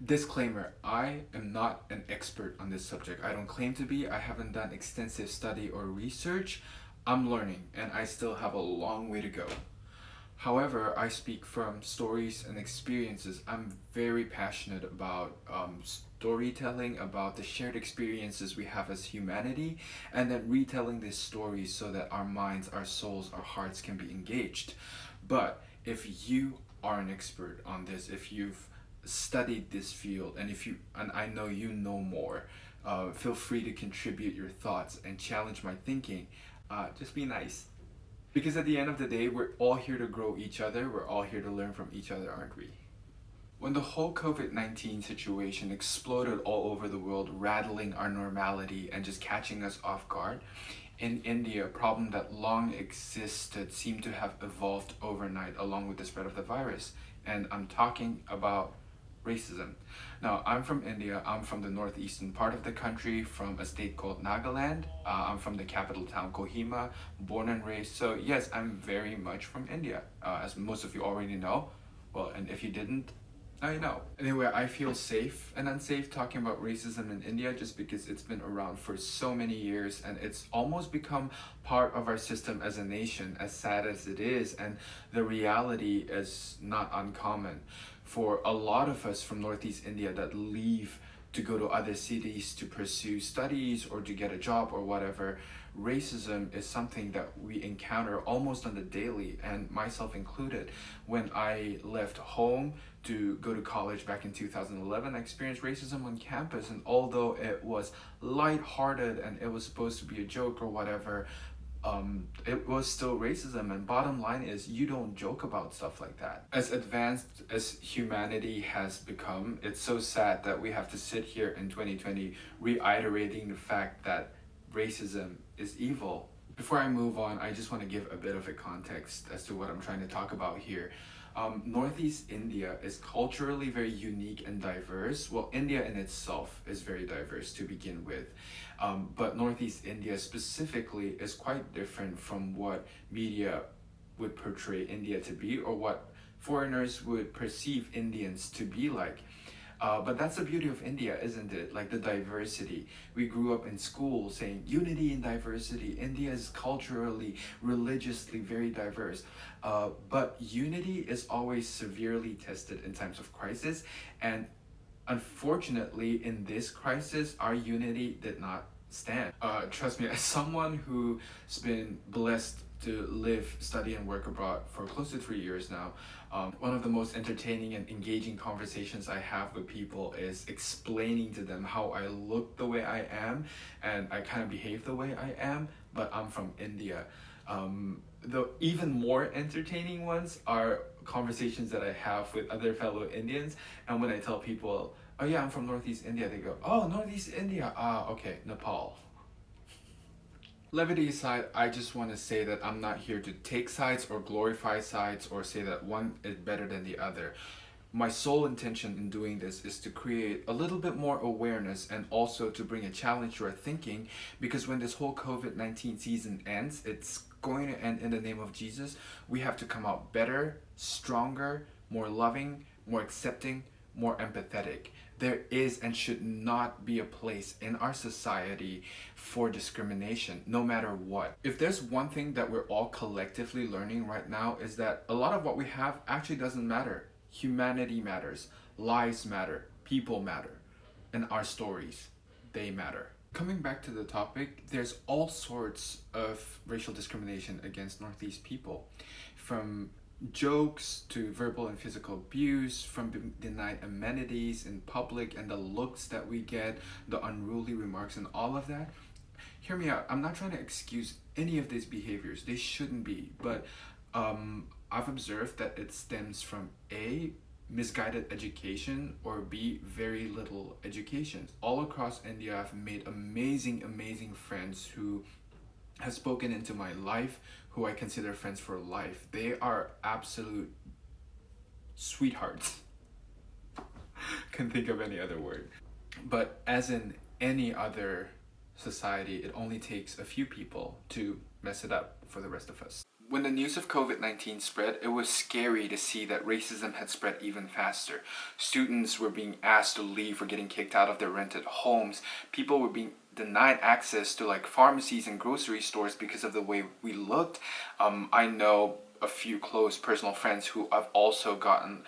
Disclaimer, I am not an expert on this subject. I don't claim to be. I haven't done extensive study or research. I'm learning and I still have a long way to go. However, I speak from stories and experiences. I'm very passionate about storytelling, about the shared experiences we have as humanity, and then retelling these stories so that our minds, our souls, our hearts can be engaged. But if you are an expert on this, if you've studied this field, and I know you know more, feel free to contribute your thoughts and challenge my thinking. Just be nice. Because at the end of the day, we're all here to grow each other. We're all here to learn from each other, aren't we? When the whole COVID-19 situation exploded all over the world, rattling our normality and just catching us off guard, in India, a problem that long existed seemed to have evolved overnight along with the spread of the virus. And I'm talking about racism. Now, I'm from India. I'm from the northeastern part of the country, from a state called Nagaland. I'm from the capital town, Kohima, born and raised. So yes, I'm very much from India, as most of you already know. Well, and if you didn't, now you know. Anyway, I feel safe and unsafe talking about racism in India just because it's been around for so many years and it's almost become part of our system as a nation, as sad as it is, and the reality is not uncommon. For a lot of us from Northeast India that leave to go to other cities to pursue studies or to get a job or whatever, racism is something that we encounter almost on the daily, and myself included. When I left home to go to college back in 2011, I experienced racism on campus, and although it was lighthearted and it was supposed to be a joke or whatever, it was still racism. And bottom line is, you don't joke about stuff like that. As advanced as humanity has become, it's so sad that we have to sit here in 2020 reiterating the fact that racism is evil. Before I move on, I just want to give a bit of a context as to what I'm trying to talk about here. Northeast India is culturally very unique and diverse. Well, India in itself is very diverse to begin with. But Northeast India specifically is quite different from what media would portray India to be, or what foreigners would perceive Indians to be like. But that's the beauty of India, isn't it? Like the diversity. We grew up in school saying unity in diversity. India is culturally, religiously very diverse. But unity is always severely tested in times of crisis. And unfortunately, in this crisis, our unity did not stand. Trust me, as someone who's been blessed to live, study, and work abroad for close to 3 years now, one of the most entertaining and engaging conversations I have with people is explaining to them how I look the way I am and I kind of behave the way I am, but I'm from India. The even more entertaining ones are conversations that I have with other fellow Indians, and when I tell people, oh yeah, I'm from Northeast India, they go, oh, Northeast India, okay, Nepal. Levity aside, I just want to say that I'm not here to take sides or glorify sides or say that one is better than the other. My sole intention in doing this is to create a little bit more awareness and also to bring a challenge to our thinking, because when this whole COVID-19 season ends, it's going to end in the name of Jesus. We have to come out better, stronger, more loving, more accepting, more empathetic. There is and should not be a place in our society for discrimination, no matter what. If there's one thing that we're all collectively learning right now, is that a lot of what we have actually doesn't matter. Humanity matters, lives matter, people matter, and our stories, they matter. Coming back to the topic, there's all sorts of racial discrimination against Northeast people, from jokes to verbal and physical abuse, from being denied amenities in public and the looks that we get, the unruly remarks and all of that. Hear me out. I'm not trying to excuse any of these behaviors. They shouldn't be, but I've observed that it stems from A, misguided education, or B, very little education. All across India, I've made amazing friends who have spoken into my life, who I consider friends for life. They are absolute sweethearts. Can't think of any other word. But as in any other society, it only takes a few people to mess it up for the rest of us. When the news of COVID-19 spread, it was scary to see that racism had spread even faster. Students were being asked to leave or getting kicked out of their rented homes. People were being denied access to like pharmacies and grocery stores because of the way we looked. I know a few close personal friends who have also gotten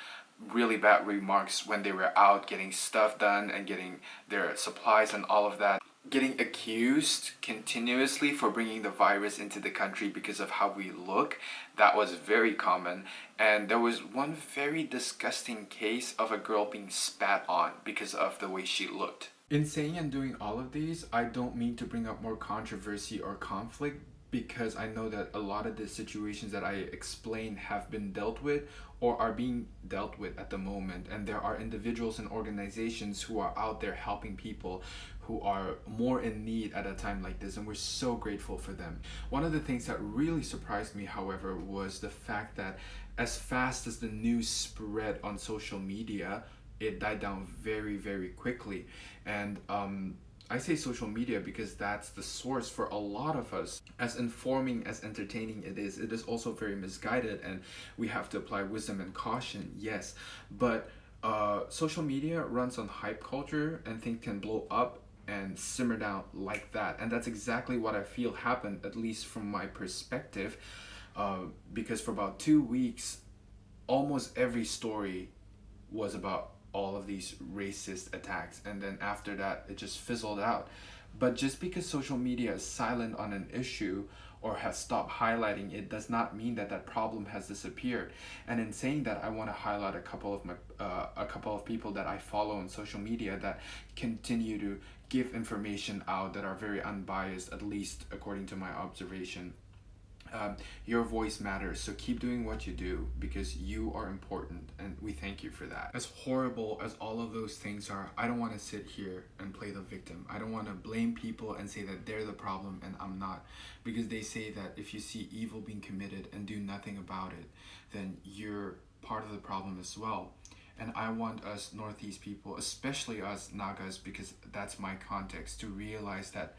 really bad remarks when they were out getting stuff done and getting their supplies and all of that. Getting accused continuously for bringing the virus into the country because of how we look, that was very common. And there was one very disgusting case of a girl being spat on because of the way she looked. In saying and doing all of these, I don't mean to bring up more controversy or conflict, because I know that a lot of the situations that I explain have been dealt with or are being dealt with at the moment, and there are individuals and organizations who are out there helping people who are more in need at a time like this, and we're so grateful for them. One of the things that really surprised me, however, was the fact that as fast as the news spread on social media, it died down very, very quickly. And I say social media because that's the source for a lot of us. As informing, as entertaining it is also very misguided, and we have to apply wisdom and caution, yes. But social media runs on hype culture, and things can blow up and simmer down like that. And that's exactly what I feel happened, at least from my perspective, because for about 2 weeks, almost every story was about all of these racist attacks, and then after that it just fizzled out. But just because social media is silent on an issue or has stopped highlighting it does not mean that that problem has disappeared. And in saying that, I want to highlight a couple of people that I follow on social media that continue to give information out that are very unbiased, at least according to my observation. Your voice matters, so keep doing what you do because you are important, and we thank you for that. As horrible as all of those things are, I don't want to sit here and play the victim. I don't want to blame people and say that they're the problem and I'm not, because they say that if you see evil being committed and do nothing about it, then you're part of the problem as well. And I want us Northeast people, especially us Nagas, because that's my context, to realize that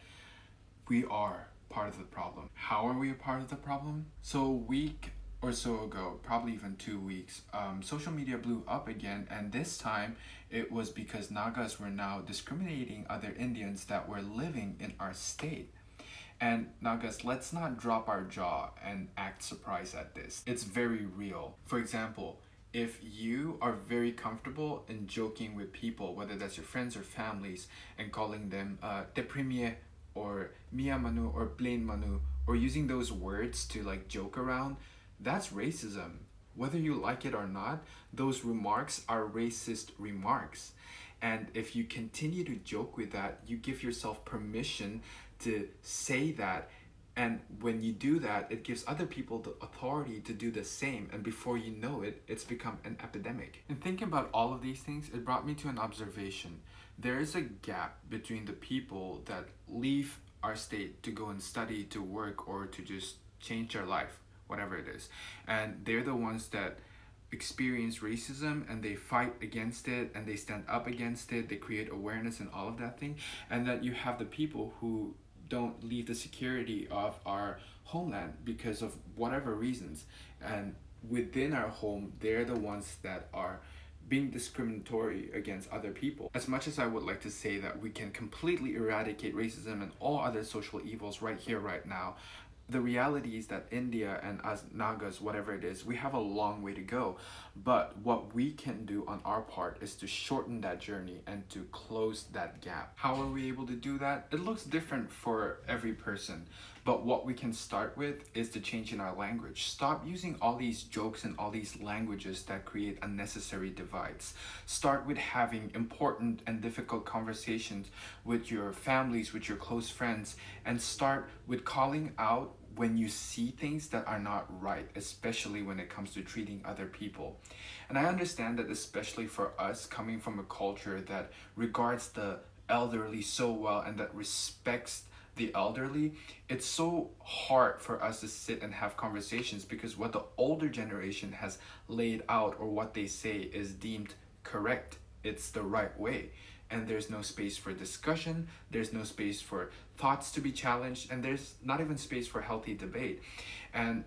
we are part of the problem. How are we a part of the problem? So a week or so ago, probably even 2 weeks, social media blew up again, and this time it was because Nagas were now discriminating other Indians that were living in our state. And Nagas, let's not drop our jaw and act surprised at this. It's very real. For example, if you are very comfortable in joking with people, whether that's your friends or families, and calling them te premier or Mia Manu or plain Manu, or using those words to like joke around, that's racism. Whether you like it or not, those remarks are racist remarks. And if you continue to joke with that, you give yourself permission to say that. And when you do that, it gives other people the authority to do the same. And before you know it, it's become an epidemic. And thinking about all of these things, it brought me to an observation. There is a gap between the people that leave our state to go and study, to work, or to just change their life, whatever it is. And they're the ones that experience racism and they fight against it and they stand up against it. They create awareness and all of that thing. And that you have the people who don't leave the security of our homeland because of whatever reasons. And within our home, they're the ones that are being discriminatory against other people. As much as I would like to say that we can completely eradicate racism and all other social evils right here, right now, the reality is that India and us Nagas, whatever it is, we have a long way to go. But what we can do on our part is to shorten that journey and to close that gap. How are we able to do that? It looks different for every person. But what we can start with is to change in our language. Stop using all these jokes and all these languages that create unnecessary divides. Start with having important and difficult conversations with your families, with your close friends, and start with calling out when you see things that are not right, especially when it comes to treating other people. And I understand that, especially for us coming from a culture that regards the elderly so well and that respects the elderly, it's so hard for us to sit and have conversations because what the older generation has laid out or what they say is deemed correct. It's the right way. And there's no space for discussion, there's no space for thoughts to be challenged, and there's not even space for healthy debate. And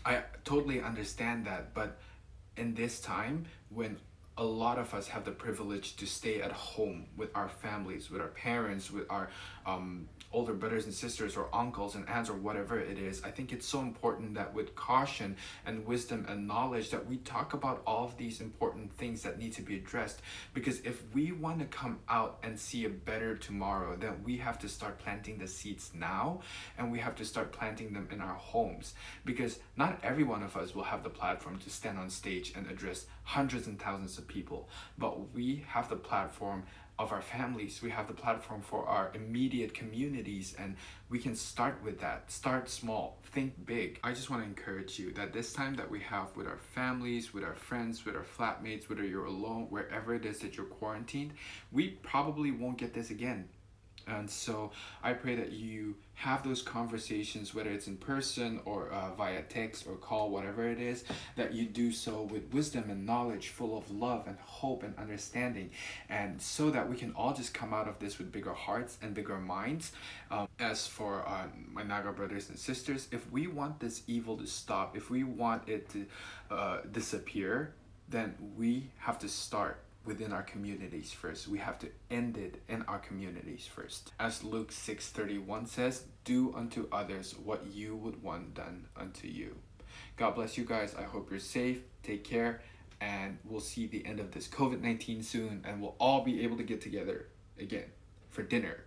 I totally understand that, but in this time when a lot of us have the privilege to stay at home with our families, with our parents, with our older brothers and sisters or uncles and aunts or whatever it is, I think it's so important that with caution and wisdom and knowledge that we talk about all of these important things that need to be addressed. Because if we want to come out and see a better tomorrow, then we have to start planting the seeds now, and we have to start planting them in our homes. Because not every one of us will have the platform to stand on stage and address hundreds and thousands of people, but we have the platform of our families, we have the platform for our immediate communities, and we can start with that. Start small, think big. I just want to encourage you that this time that we have with our families, with our friends, with our flatmates, whether you're alone, wherever it is that you're quarantined, we probably won't get this again. And so I pray that you have those conversations, whether it's in person or via text or call, whatever it is, that you do so with wisdom and knowledge, full of love and hope and understanding. And so that we can all just come out of this with bigger hearts and bigger minds. As for my Naga brothers and sisters, if we want this evil to stop, if we want it to disappear, then we have to start within our communities first. We have to end it in our communities first. As Luke 6:31 says, do unto others what you would want done unto you. God bless you guys. I hope you're safe. Take care. And we'll see the end of this COVID-19 soon. And we'll all be able to get together again for dinner.